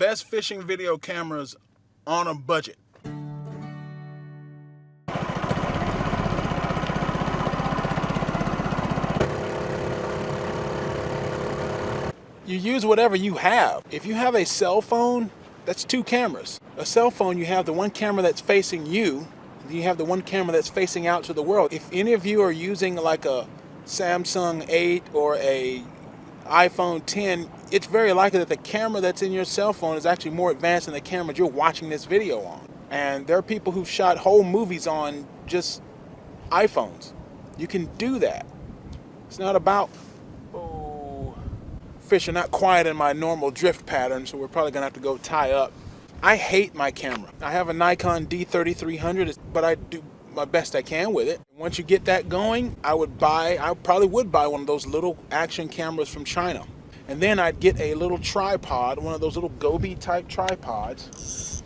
best fishing video cameras on a budget. You use whatever you have. If you have a cell phone, that's two cameras. A cell phone, you have the one camera that's facing you, and you have the one camera that's facing out to the world. If any of you are using like a Samsung 8 or a iPhone 10, it's very likely that the camera that's in your cell phone is actually more advanced than the camera you're watching this video on. And there are people who've shot whole movies on just iPhones. You can do that. It's not about, fish are not quiet in my normal drift pattern, so we're probably gonna have to go tie up. I hate my camera. I have a Nikon D3300, but I do my best I can with it. Once you get that going, I probably would buy one of those little action cameras from China. And then I'd get a little tripod, one of those little Gobi type tripods.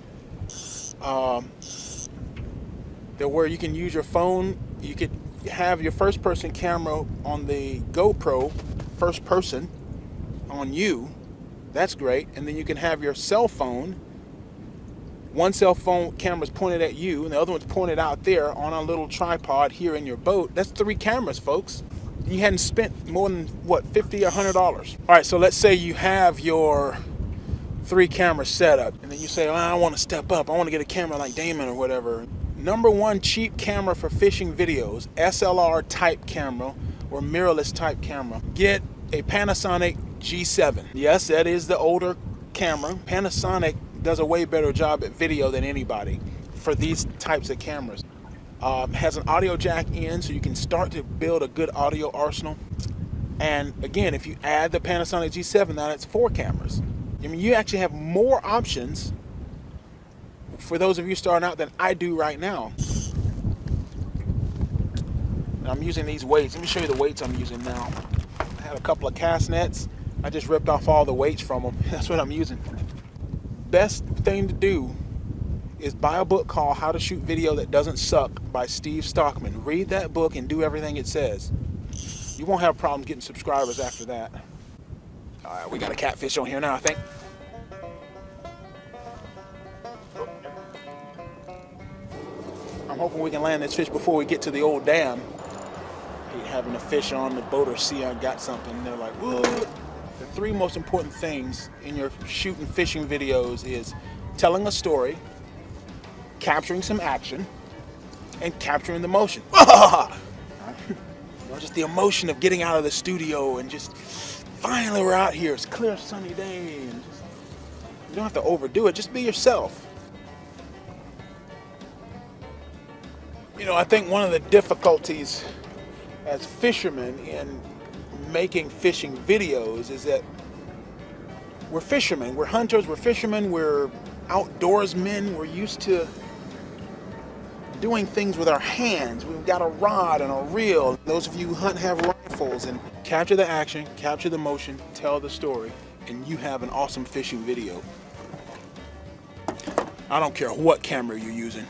They're where you can use your phone. You could have your first person camera on the GoPro, first person on you. That's great. And then you can have your cell phone. One cell phone camera's pointed at you and the other one's pointed out there on a little tripod here in your boat. That's 3 cameras, folks. You hadn't spent more than, what, $50 or $100. All right, so let's say you have your 3 camera setup and then you say, I want to step up. I want to get a camera like Damon or whatever. Number one cheap camera for fishing videos, SLR type camera or mirrorless type camera. Get a Panasonic G7. Yes, that is the older camera. Panasonic does a way better job at video than anybody for these types of cameras. Has an audio jack in, so you can start to build a good audio arsenal. And again, if you add the Panasonic G7, now it's 4 cameras. I mean, you actually have more options for those of you starting out than I do right now. And I'm using these weights. Let me show you the weights I'm using now. I had a couple of cast nets. I just ripped off all the weights from them. That's what I'm using. Best thing to do is buy a book called How to Shoot Video That Doesn't Suck by Steve Stockman. Read that book and do everything it says. You won't have problems getting subscribers after that. All right, we got a catfish on here now, I think. I'm hoping we can land this fish before we get to the old dam. I hate having a fish on the boat or see I got something and they're like, whoa. The 3 most important things in your shooting fishing videos is telling a story, capturing some action, and capturing the motion. Just the emotion of getting out of the studio and just finally we're out here. It's a clear sunny day. And just, you don't have to overdo it. Just be yourself. You know, I think one of the difficulties as fishermen in making fishing videos is that we're fishermen, we're hunters, we're fishermen, we're outdoorsmen, we're used to doing things with our hands. We've got a rod and a reel. Those of you who hunt have rifles, and capture the action, capture the motion, tell the story, and you have an awesome fishing video. I don't care what camera you're using.